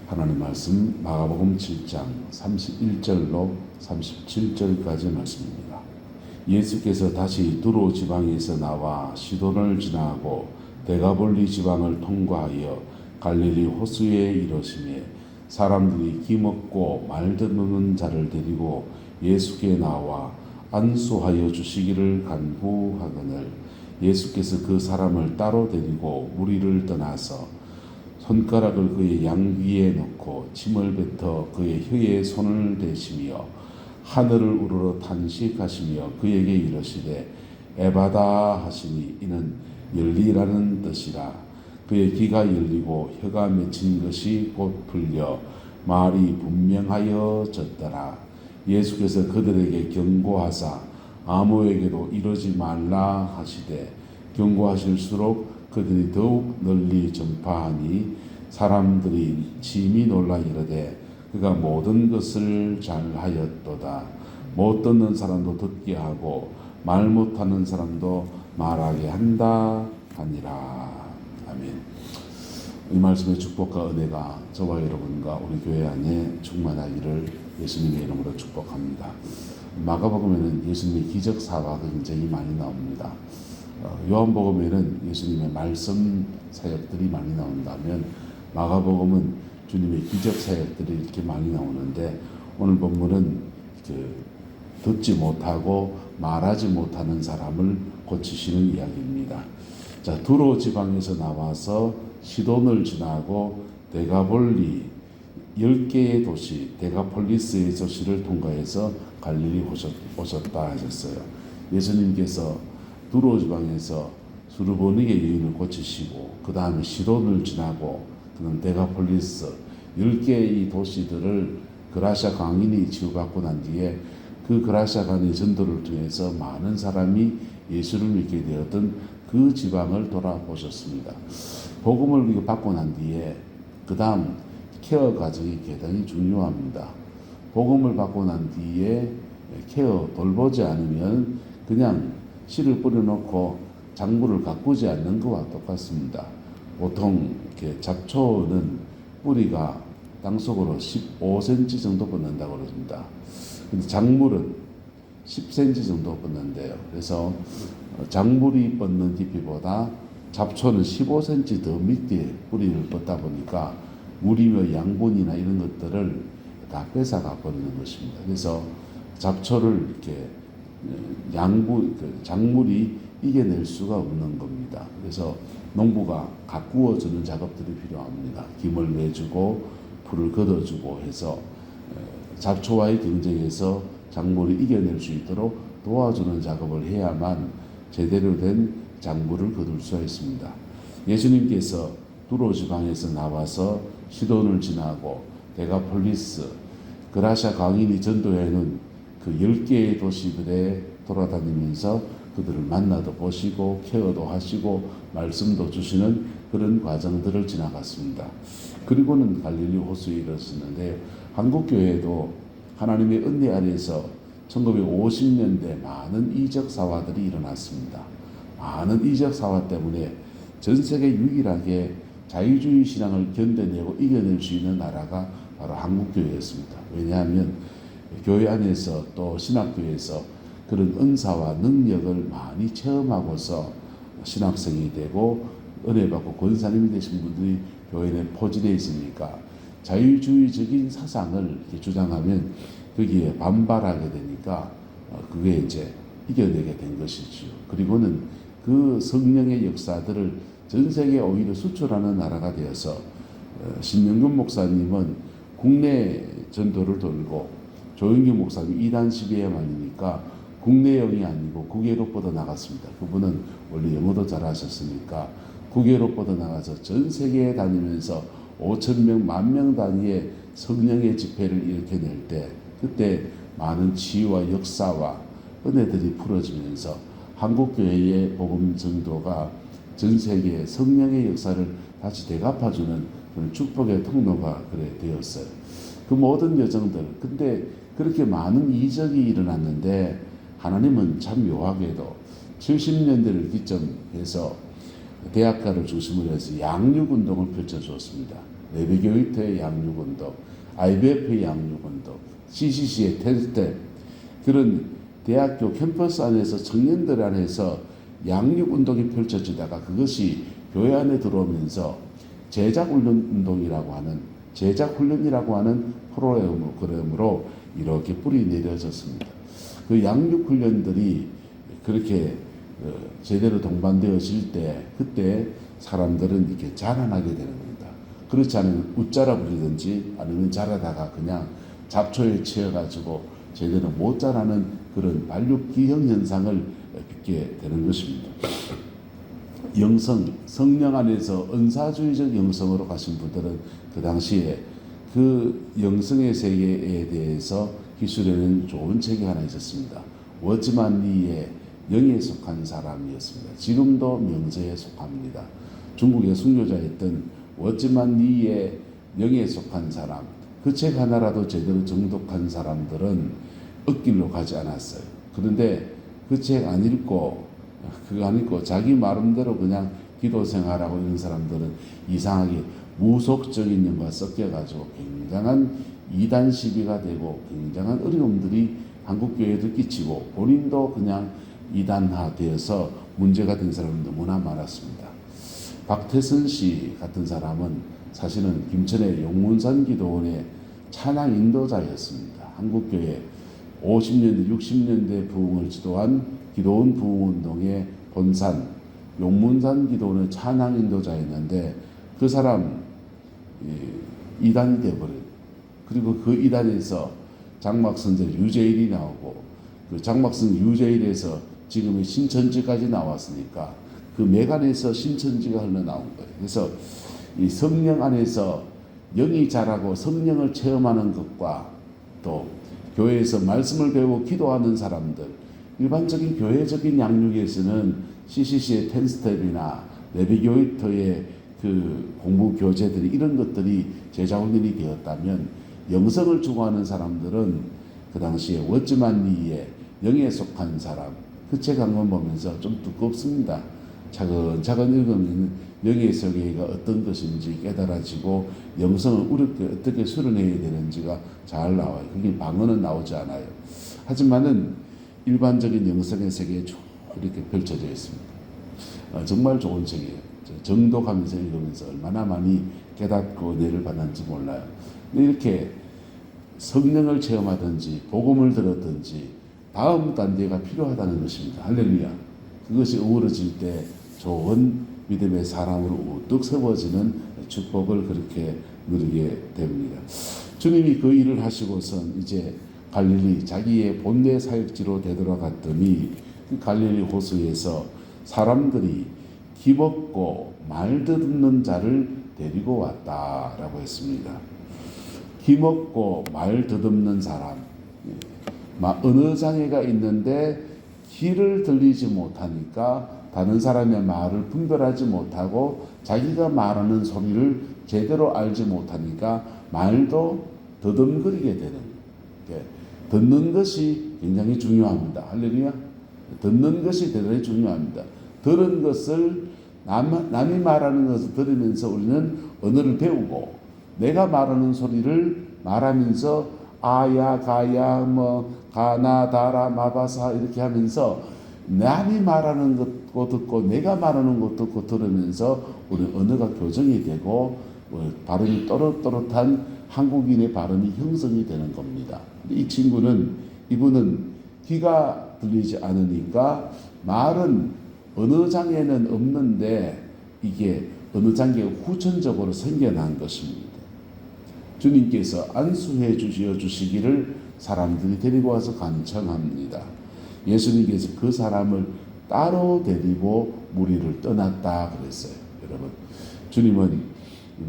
하나님 말씀 마가복음 7장 31절로 37절까지 말씀입니다. 예수께서 다시 두로 지방에서 나와 시돈을 지나고 데가볼리 지방을 통과하여 갈릴리 호수에 이르시매 사람들이 기먹고 말 듣는 자를 데리고 예수께 나와 안수하여 주시기를 간구하거늘 예수께서 그 사람을 따로 데리고 무리를 떠나서 손가락을 그의 양귀에 넣고 침을 뱉어 그의 혀에 손을 대시며 하늘을 우러러 탄식하시며 그에게 이르시되 에바다 하시니 이는 열리라는 뜻이라. 그의 귀가 열리고 혀가 맺힌 것이 곧 풀려 말이 분명하여졌더라. 예수께서 그들에게 경고하사 아무에게도 이러지 말라 하시되 경고하실수록 그들이 더욱 널리 전파하니 사람들이 심히 놀라 이르되 그가 모든 것을 잘하였도다. 못 듣는 사람도 듣게 하고 말 못하는 사람도 말하게 한다 하니라. 아멘. 이 말씀의 축복과 은혜가 저와 여러분과 우리 교회 안에 충만하기를 예수님의 이름으로 축복합니다. 마가복음에는 예수님의 기적 사화가 굉장히 많이 나옵니다. 요한복음에는 예수님의 말씀 사역들이 많이 나온다면 마가복음은 주님의 기적 사역들이 이렇게 많이 나오는데 오늘 본문은 듣지 못하고 말하지 못하는 사람을 고치시는 이야기입니다. 자, 두로 지방에서 나와서 시돈을 지나고 데가볼리 10개의 도시 데가폴리스의 도시를 통과해서 갈릴리 오셨다 하셨어요. 예수님께서 두로 지방에서 수르보니게 여인을 고치시고 그 다음에 시돈을 지나고 그는 데가폴리스 10개의 도시들을 그라샤 강인이 치유받고 난 뒤에 그 그라샤 강인의 전도를 통해서 많은 사람이 예수를 믿게 되었던 그 지방을 돌아보셨습니다. 복음을 받고 난 뒤에 그 다음 케어 과정이 대단히 중요합니다. 복음을 받고 난 뒤에 케어 돌보지 않으면 그냥 씨를 뿌려놓고 작물을 가꾸지 않는 것과 똑같습니다. 보통 이렇게 잡초는 뿌리가 땅속으로 15cm 정도 뻗는다고 그럽니다. 근데 작물은 10cm 정도 뻗는데요. 그래서 작물이 뻗는 깊이보다 잡초는 15cm 더 밑에 뿌리를 뻗다 보니까 물이며 양분이나 이런 것들을 다 뺏어가 버리는 것입니다. 그래서 잡초를 이렇게 작물이 이겨낼 수가 없는 겁니다. 그래서 농부가 가꾸어주는 작업들이 필요합니다. 김을 내주고 풀을 걷어주고 해서 잡초와의 경쟁에서 작물을 이겨낼 수 있도록 도와주는 작업을 해야만 제대로 된 작물을 거둘 수가 있습니다. 예수님께서 두로 지방에서 나와서 시돈을 지나고 데가폴리스, 그라샤 강인이 전도해는 그 10개의 도시들에 돌아다니면서 그들을 만나도 보시고 케어도 하시고 말씀도 주시는 그런 과정들을 지나갔습니다. 그리고는 갈릴리 호수에 이르렀는데 한국교회도 하나님의 은혜 아래에서 1950년대 많은 이적 사화들이 일어났습니다. 많은 이적 사화 때문에 전 세계 유일하게 자유주의 신앙을 견뎌내고 이겨낼 수 있는 나라가 바로 한국교회였습니다. 왜냐하면 교회 안에서 또 신학교에서 그런 은사와 능력을 많이 체험하고서 신학생이 되고 은혜 받고 권사님이 되신 분들이 교회 내 포진해 있으니까 자유주의적인 사상을 이렇게 주장하면 거기에 반발하게 되니까 그게 이제 이겨내게 된 것이죠. 그리고는 그 성령의 역사들을 전 세계에 오히려 수출하는 나라가 되어서 신명근 목사님은 국내 전도를 돌고 조영규 목사님 이단 시비에만이니까 국내형이 아니고 국외로 뻗어나갔습니다. 그분은 원래 영어도 잘하셨으니까 국외로 뻗어나가서 전 세계에 다니면서 5,000명, 10,000명 단위의 성령의 집회를 일으켜낼 때 그때 많은 치유와 역사와 은혜들이 풀어지면서 한국교회의 복음 전도가 전 세계의 성령의 역사를 다시 되갚아주는 그런 축복의 통로가 그래 되었어요. 그 모든 여정들, 근데 그렇게 많은 이적이 일어났는데 하나님은 참 묘하게도 70년대를 기점해서 대학가를 중심으로 해서 양육운동을 펼쳐주었습니다. 레비게이터의 양육운동, IBF의 양육운동, CCC의 10스텝, 그런 대학교 캠퍼스 안에서 청년들 안에서 양육운동이 펼쳐지다가 그것이 교회 안에 들어오면서 제작훈련이라고 하는 프로그램으로 이렇게 뿌리 내려졌습니다. 그 양육훈련들이 그렇게 제대로 동반되어질 때 그때 사람들은 이렇게 자라나게 되는 겁니다. 그렇지 않으면 웃자라 부리든지 아니면 자라다가 그냥 잡초에 치여가지고 제대로 못 자라는 그런 발육기형 현상을 빚게 되는 것입니다. 성령 안에서 은사주의적 영성으로 가신 분들은 그 당시에 그 영성의 세계에 대해서 기술에는 좋은 책이 하나 있었습니다. 워즈만 리의 영에 속한 사람이었습니다. 지금도 명제에 속합니다. 중국의 순교자였던 워즈만 리의 영에 속한 사람, 그 책 하나라도 제대로 정독한 사람들은 엇길로 가지 않았어요. 그런데 그 책 안 읽고 그거 안 읽고 자기 마음대로 그냥 기도 생활하고 이런 사람들은 이상하게 무속적인 영과 섞여가지고 굉장한 이단 시비가 되고 굉장한 어려움들이 한국교회에도 끼치고 본인도 그냥 이단화되어서 문제가 된 사람은 너무나 많았습니다. 박태선 씨 같은 사람은 사실은 김천의 용문산 기도원의 찬양 인도자였습니다. 한국교회 50년대, 60년대 부흥을 지도한 기도원 부흥운동의 본산, 용문산 기도원의 찬양 인도자였는데 그 사람 이단이 되어버려요. 그리고 그 이단에서 장막선제 유재일이 나오고 그 장막선 유재일에서 지금의 신천지까지 나왔으니까 그 매간에서 신천지가 흘러나온 거예요. 그래서 이 성령 안에서 영이 자라고 성령을 체험하는 것과 또 교회에서 말씀을 배우고 기도하는 사람들, 일반적인 교회적인 양육에서는 CCC의 10스텝이나 레비게이터의 그 공부 교재들이 이런 것들이 제자훈련이 되었다면 영성을 추구하는 사람들은 그 당시에 워즈만 리의 영에 속한 사람, 그 책 한 권 보면서 좀 두껍습니다. 차근차근 읽으면 영의 세계가 어떤 것인지 깨달아지고 영성을 어떻게 수련해야 되는지가 잘 나와요. 그게 방언은 나오지 않아요. 하지만은 일반적인 영성의 세계에 쭉 이렇게 펼쳐져 있습니다. 정말 좋은 책이에요. 정독하면서 읽으면서 얼마나 많이 깨닫고 은혜를 받았는지 몰라요. 이렇게 성령을 체험하든지 복음을 들었든지 다음 단계가 필요하다는 것입니다. 할렐루야. 그것이 어우러질 때 좋은 믿음의 사람으로 우뚝 세워지는 축복을 그렇게 누리게 됩니다. 주님이 그 일을 하시고선 이제 갈릴리 자기의 본래 사역지로 되돌아갔더니 그 갈릴리 호수에서 사람들이 기먹고 말 듣는 자를 데리고 왔다라고 했습니다. 기먹고 말 듣는 사람, 언어 장애가 있는데 귀를 들리지 못하니까 다른 사람의 말을 분별하지 못하고 자기가 말하는 소리를 제대로 알지 못하니까 말도 더듬거리게 되는 거예요. 듣는 것이 굉장히 중요합니다. 할렐루야. 듣는 것이 대단히 중요합니다. 들은 것을 남이 말하는 것을 들으면서 우리는 언어를 배우고 내가 말하는 소리를 말하면서 아야 가야 뭐 가나 다라 마바사 이렇게 하면서 남이 말하는 것도 듣고 내가 말하는 것도 듣고 들으면서 우리 언어가 교정이 되고 발음이 또렷또렷한 한국인의 발음이 형성이 되는 겁니다. 이분은 귀가 들리지 않으니까 말은 언어 장애는 없는데 이게 언어 장애가 후천적으로 생겨난 것입니다. 주님께서 안수해 주시기를 사람들이 데리고 와서 간청합니다. 예수님께서 그 사람을 따로 데리고 무리를 떠났다 그랬어요. 여러분, 주님은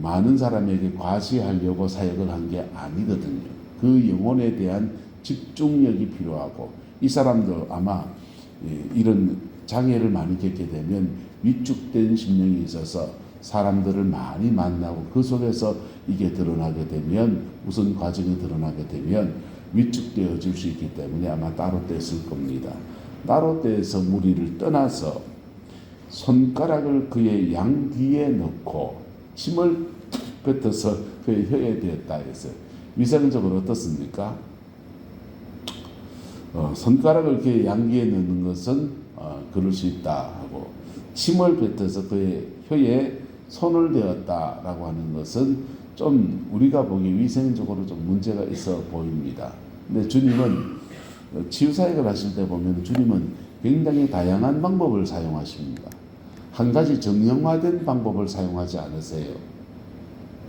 많은 사람에게 과시하려고 사역을 한 게 아니거든요. 그 영혼에 대한 집중력이 필요하고 이 사람도 아마 이런 장애를 많이 겪게 되면 위축된 심령이 있어서 사람들을 많이 만나고 그 속에서 이게 드러나게 되면 우선 과정이 드러나게 되면 위축되어질 수 있기 때문에 아마 따로 뗐을 겁니다. 따로 떼서 무리를 떠나서 손가락을 그의 양 뒤에 넣고 침을 뱉어서 그의 혀에 대었다 했어요. 위생적으로 어떻습니까? 손가락을 이렇게 양귀에 넣는 것은 그럴 수 있다 하고, 침을 뱉어서 그의 혀에 손을 대었다라고 하는 것은 좀 우리가 보기 위생적으로 좀 문제가 있어 보입니다. 근데 주님은 치유사역을 하실 때 보면 주님은 굉장히 다양한 방법을 사용하십니다. 한 가지 정형화된 방법을 사용하지 않으세요.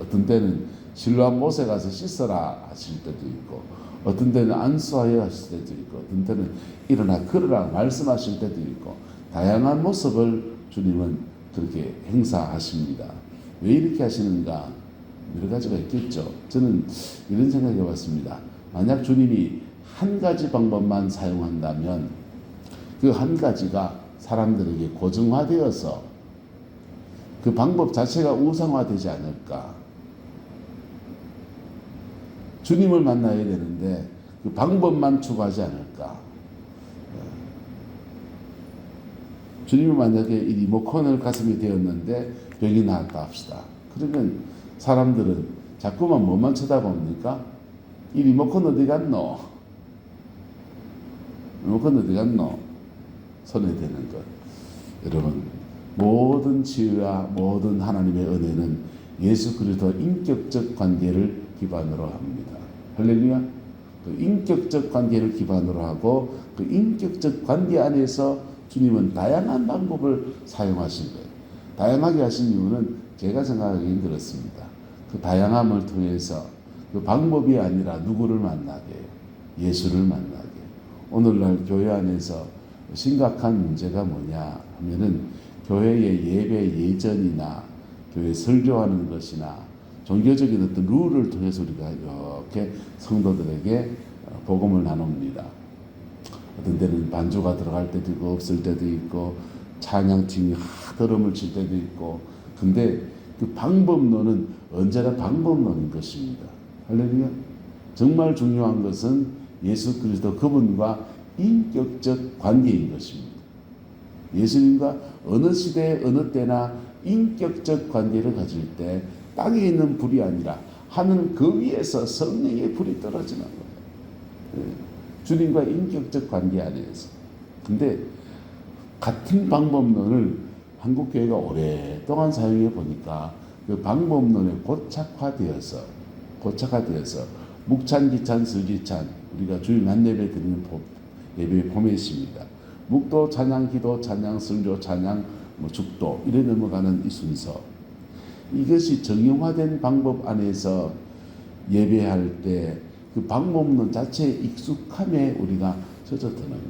어떤 때는 실로암 못에 가서 씻어라 하실 때도 있고, 어떤 때는 안수하여 하실 때도 있고, 어떤 때는 일어나 걸으라 말씀하실 때도 있고, 다양한 모습을 주님은 그렇게 행사하십니다. 왜 이렇게 하시는가? 여러 가지가 있겠죠. 저는 이런 생각해 봤습니다. 만약 주님이 한 가지 방법만 사용한다면 그 한 가지가 사람들에게 고정화되어서 그 방법 자체가 우상화되지 않을까. 주님을 만나야 되는데 그 방법만 추구하지 않을까. 주님을 만약에 이 리모컨을 가슴에 대었는데 병이 나았다 합시다. 그러면 사람들은 자꾸만 뭐만 쳐다봅니까? 이 리모컨 어디 갔노? 리모컨 어디 갔노? 손에 대는 것. 여러분, 모든 치유와 모든 하나님의 은혜는 예수 그리스도 인격적 관계를 기반으로 합니다. 할렐루야. 그 인격적 관계를 기반으로 하고 그 인격적 관계 안에서 주님은 다양한 방법을 사용하신 거예요. 다양하게 하신 이유는 제가 생각하기엔 그렇습니다. 그 다양함을 통해서 그 방법이 아니라 누구를 만나게, 예수를 만나게. 오늘날 교회 안에서 심각한 문제가 뭐냐 하면은 교회의 예배 예전이나 교회 설교하는 것이나 종교적인 어떤 룰을 통해서 우리가 이렇게 성도들에게 복음을 나눕니다. 어떤 때는 반주가 들어갈 때도 있고 없을 때도 있고 찬양팀이 드럼을 칠 때도 있고, 근데 그 방법론은 언제나 방법론인 것입니다. 할렐루야. 정말 중요한 것은 예수 그리스도 그분과 인격적 관계인 것입니다. 예수님과 어느 시대 어느 때나 인격적 관계를 가질 때 땅에 있는 불이 아니라 하늘 그 위에서 성령의 불이 떨어지는 거예요. 주님과 인격적 관계 안에서. 근데 같은 방법론을 한국교회가 오랫동안 사용해 보니까 그 방법론에 고착화되어서 묵찬, 기찬, 설기찬, 우리가 주일 만예배 드리는 예배 포맷입니다. 묵도, 찬양, 기도, 찬양, 설교, 찬양, 죽도 이래 넘어가는 이 순서. 이것이 정형화된 방법 안에서 예배할 때 그 방법론 자체의 익숙함에 우리가 젖어드는 거예요.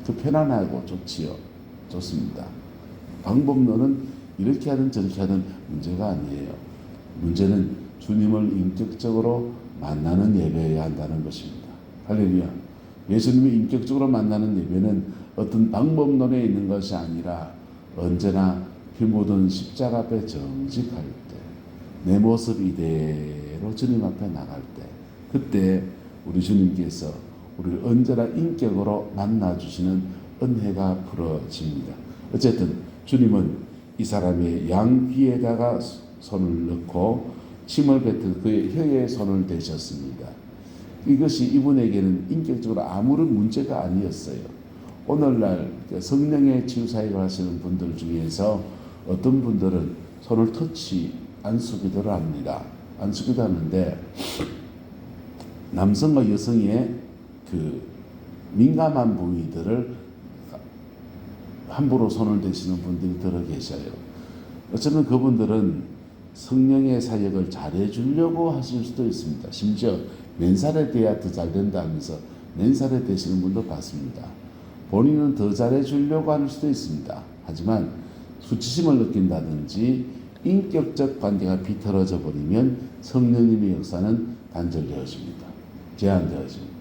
그 편안하고 좋지요. 좋습니다. 방법론은 이렇게 하든 저렇게 하든 문제가 아니에요. 문제는 주님을 인격적으로 만나는 예배여야 한다는 것입니다. 할렐루야. 예수님을 인격적으로 만나는 예배는 어떤 방법론에 있는 것이 아니라 언제나 피 묻은 십자가 앞에 정직할 때, 내 모습 이대로 주님 앞에 나갈 때, 그때 우리 주님께서 우리를 언제나 인격으로 만나주시는 은혜가 풀어집니다. 어쨌든 주님은 이 사람의 양귀에다가 손을 넣고 침을 뱉은 그의 혀에 손을 대셨습니다. 이것이 이분에게는 인격적으로 아무런 문제가 아니었어요. 오늘날 성령의 치유사역을 하시는 분들 중에서 어떤 분들은 손을 터치 안수기도를 합니다. 안수기도 하는데 남성과 여성의 그 민감한 부위들을 함부로 손을 대시는 분들이 들어 계셔요. 어쩌면 그분들은 성령의 사역을 잘해주려고 하실 수도 있습니다. 심지어 맨살에 대야 더 잘 된다 하면서 맨살에 대시는 분도 봤습니다. 본인은 더 잘해주려고 할 수도 있습니다. 하지만 수치심을 느낀다든지 인격적 관계가 비틀어져 버리면 성령님의 역사는 단절되어집니다. 제한되어집니다.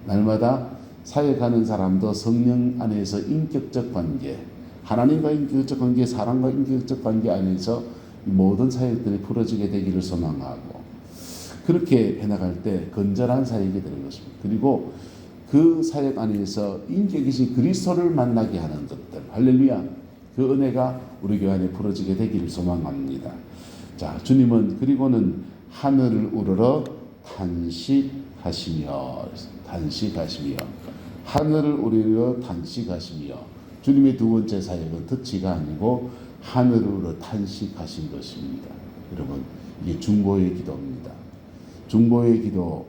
날마다 사역하는 사람도 성령 안에서 인격적 관계, 하나님과 인격적 관계, 사람과 인격적 관계 안에서 모든 사역들이 풀어지게 되기를 소망하고, 그렇게 해나갈 때 건전한 사역이 되는 것입니다. 그리고 그 사역 안에서 인격이신 그리스도를 만나게 하는 것들, 할렐루야. 그 은혜가 우리 교회 안에 풀어지게 되기를 소망합니다. 자, 주님은 그리고는 하늘을 우러러 탄식하시며 하늘을 우러러 탄식하시며 주님의 두 번째 사역은 터치가 아니고 하늘을 우러러 탄식하신 것입니다. 여러분, 이게 중보의 기도입니다. 중보의 기도,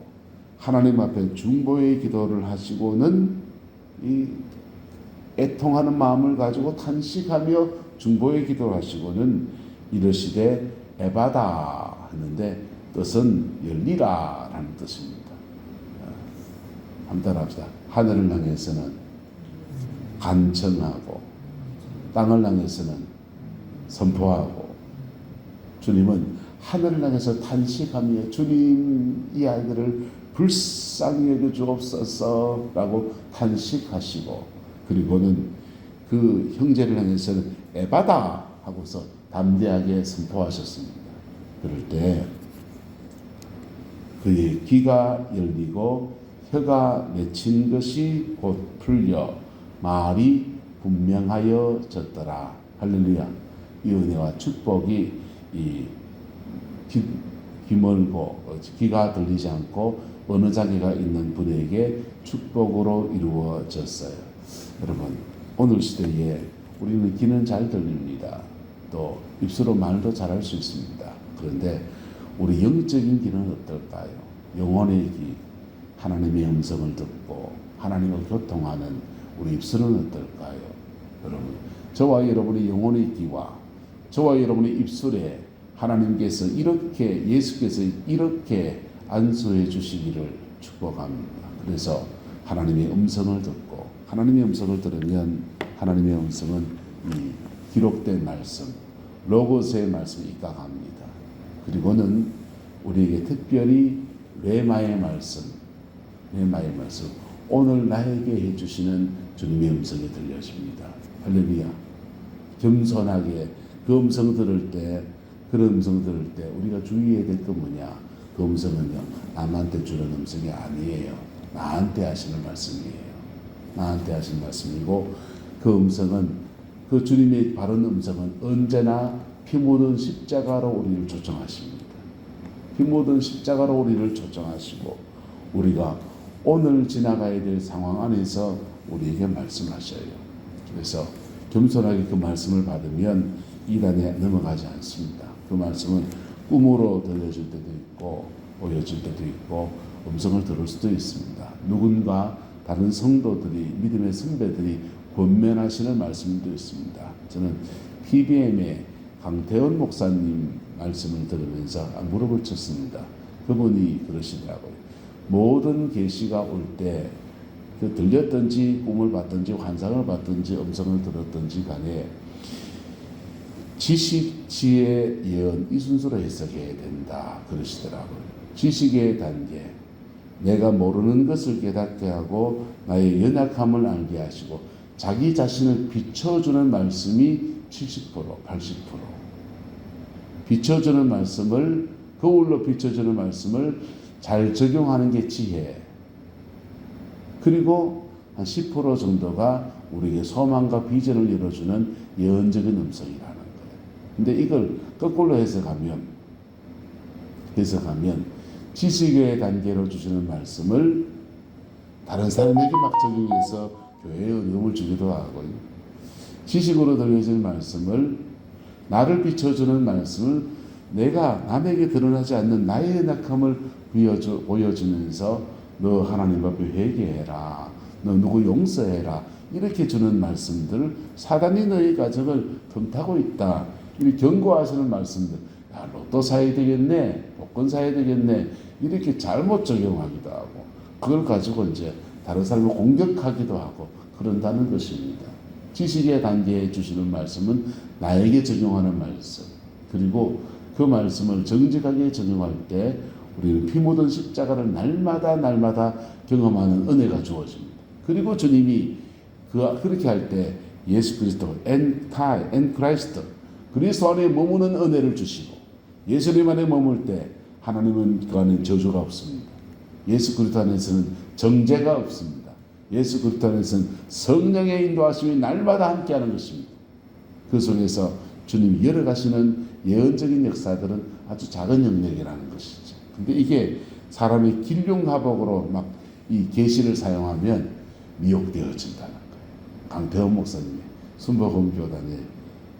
하나님 앞에 중보의 기도를 하시고는 이 애통하는 마음을 가지고 탄식하며 중보의 기도를 하시고는 이르시되 에바다 하는데 뜻은 열리라 라는 뜻입니다. 한번 따라합시다. 하늘을 향해서는 간청하고 땅을 향해서는 선포하고 주님은 하늘을 향해서 탄식하며 주님 이 아이들을 불쌍히 여겨 주옵소서라고 탄식하시고 그리고는 그 형제를 향해서는 에바다 하고서 담대하게 선포하셨습니다. 그럴 때 그의 귀가 열리고 혀가 맺힌 것이 곧 풀려 말이 분명하여졌더라. 할렐루야. 이 은혜와 축복이 귀멀고 귀가 들리지 않고 어느 자기가 있는 분에게 축복으로 이루어졌어요. 여러분, 오늘 시대에 우리는 귀는 잘 들립니다. 또 입술로 말도 잘할 수 있습니다. 그런데 우리 영적인 귀는 어떨까요? 영혼의 귀, 하나님의 음성을 듣고 하나님과 교통하는 우리 입술은 어떨까요? 여러분, 저와 여러분의 영혼의 귀와 저와 여러분의 입술에 하나님께서 이렇게 예수께서 이렇게 안수해 주시기를 축복합니다. 그래서 하나님의 음성을 듣고 하나님의 음성을 들으면 하나님의 음성은 이 기록된 말씀, 로고스의 말씀이 입각합니다. 그리고는 우리에게 특별히 레마의 말씀, 오늘 나에게 해주시는 주님의 음성이 들려집니다. 할렐루야. 겸손하게 그 음성 들을 때, 그런 음성 들을 때 우리가 주의해야 될 거 뭐냐? 그 음성은요, 남한테 주는 음성이 아니에요. 나한테 하시는 말씀이에요. 나한테 하시는 말씀이고, 그 음성은, 그 주님의 바른 음성은 언제나 피 묻은 십자가로 우리를 초청하십니다. 피 묻은 십자가로 우리를 초청하시고, 우리가 오늘 지나가야 될 상황 안에서 우리에게 말씀하셔요. 그래서 겸손하게 그 말씀을 받으면 이단에 넘어가지 않습니다. 그 말씀은 꿈으로 들려질 때도 있고 보여질 때도 있고 음성을 들을 수도 있습니다. 누군가 다른 성도들이 믿음의 선배들이 권면하시는 말씀도 있습니다. 저는 PBM의 강태원 목사님 말씀을 들으면서 무릎을 쳤습니다. 그분이 그러시더라고요. 모든 계시가 올 때 그 들렸든지 꿈을 봤든지 환상을 봤든지 음성을 들었든지 간에 지식, 지혜, 예언 이 순서로 해석해야 된다 그러시더라고요. 지식의 단계, 내가 모르는 것을 깨닫게 하고 나의 연약함을 알게 하시고 자기 자신을 비춰주는 말씀이 70%, 80%. 비춰주는 말씀을, 거울로 비춰주는 말씀을 잘 적용하는 게 지혜. 그리고 한 10% 정도가 우리에게 소망과 비전을 열어주는 예언적인 음성이라는 거예요. 근데 이걸 거꾸로 해석하면 지식의 단계로 주시는 말씀을 다른 사람에게 막 적용해서 교회에 어려움을 주기도 하고요. 지식으로 들려진 말씀을 나를 비춰주는 말씀을 내가 남에게 드러나지 않는 나의 연약함을 보여주면서 너 하나님 앞에 회개해라. 너 누구 용서해라. 이렇게 주는 말씀들 사단이 너의 가정을 틈타고 있다. 이렇게 경고하시는 말씀들 야, 로또 사야 되겠네. 복권 사야 되겠네. 이렇게 잘못 적용하기도 하고 그걸 가지고 이제 다른 사람을 공격하기도 하고 그런다는 것입니다. 지식의 단계에 주시는 말씀은 나에게 적용하는 말씀. 그리고 그 말씀을 정직하게 적용할 때 우리는 피 묻은 십자가를 날마다 경험하는 은혜가 주어집니다. 그리고 주님이 그렇게 할 때 예수 그리스도 엔 크라이스트 그리스도 안에 머무는 은혜를 주시고 예수님 안에 머물 때 하나님은 그 안에 저주가 없습니다. 예수 그리스도 안에서는 정죄가 없습니다. 예수 그리스도 안에서는 성령의 인도하심이 날마다 함께하는 것입니다. 그 속에서 주님이 열어가시는 예언적인 역사들은 아주 작은 영역이라는 것이죠. 근데 이게 사람의 길흉하복으로 막 이 계시를 사용하면 미혹되어진다는 거예요. 강태원 목사님이 순복음교단의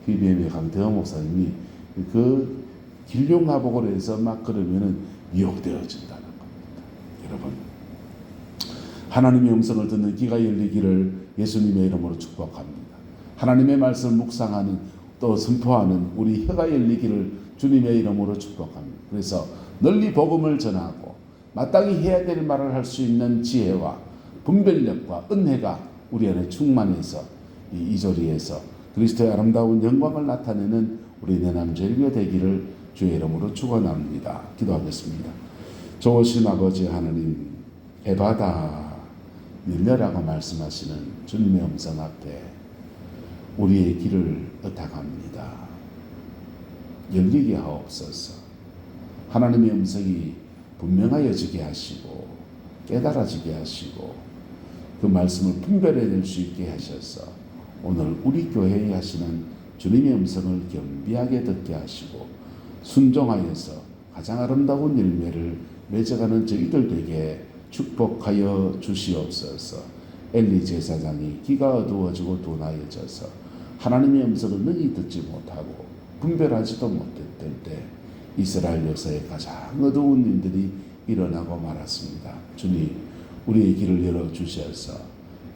PBM의 강태원 목사님이 그 길흉하복으로 해서 막 그러면은 미혹되어진다는 겁니다. 여러분, 하나님의 음성을 듣는 귀가 열리기를 예수님의 이름으로 축복합니다. 하나님의 말씀을 묵상하는 또 선포하는 우리 혀가 열리기를 주님의 이름으로 축복합니다. 그래서 널리 복음을 전하고 마땅히 해야 될 말을 할 수 있는 지혜와 분별력과 은혜가 우리 안에 충만해서 이 자리에서 그리스도의 아름다운 영광을 나타내는 우리 내남절교 되기를 주의 이름으로 축원합니다. 기도하겠습니다. 좋으신 아버지 하나님, 에바다 열려라고 말씀하시는 주님의 음성 앞에 우리의 길을 의탁합니다. 열리게 하옵소서. 하나님의 음성이 분명하여지게 하시고 깨달아지게 하시고 그 말씀을 분별해낼 수 있게 하셔서 오늘 우리 교회에 하시는 주님의 음성을 겸비하게 듣게 하시고 순종하여서 가장 아름다운 열매를 맺어가는 저희들 되게 축복하여 주시옵소서. 엘리 제사장이 귀가 어두워지고 둔하여져서 하나님의 음성을 능히 듣지 못하고 분별하지도 못했을 때 이스라엘 역사에 가장 어두운 일들이 일어나고 말았습니다. 주님, 우리의 길을 열어주셔서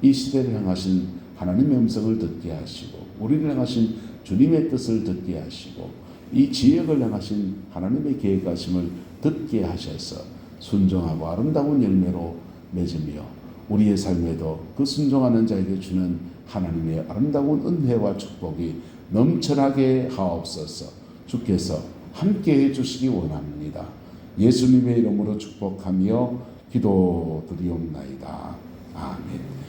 이 시대를 향하신 하나님의 음성을 듣게 하시고 우리를 향하신 주님의 뜻을 듣게 하시고 이 지역을 향하신 하나님의 계획하심을 듣게 하셔서 순종하고 아름다운 열매로 맺으며 우리의 삶에도 그 순종하는 자에게 주는 하나님의 아름다운 은혜와 축복이 넘쳐나게 하옵소서. 주께서 함께해 주시기 원합니다. 예수님의 이름으로 축복하며 기도드리옵나이다. 아멘.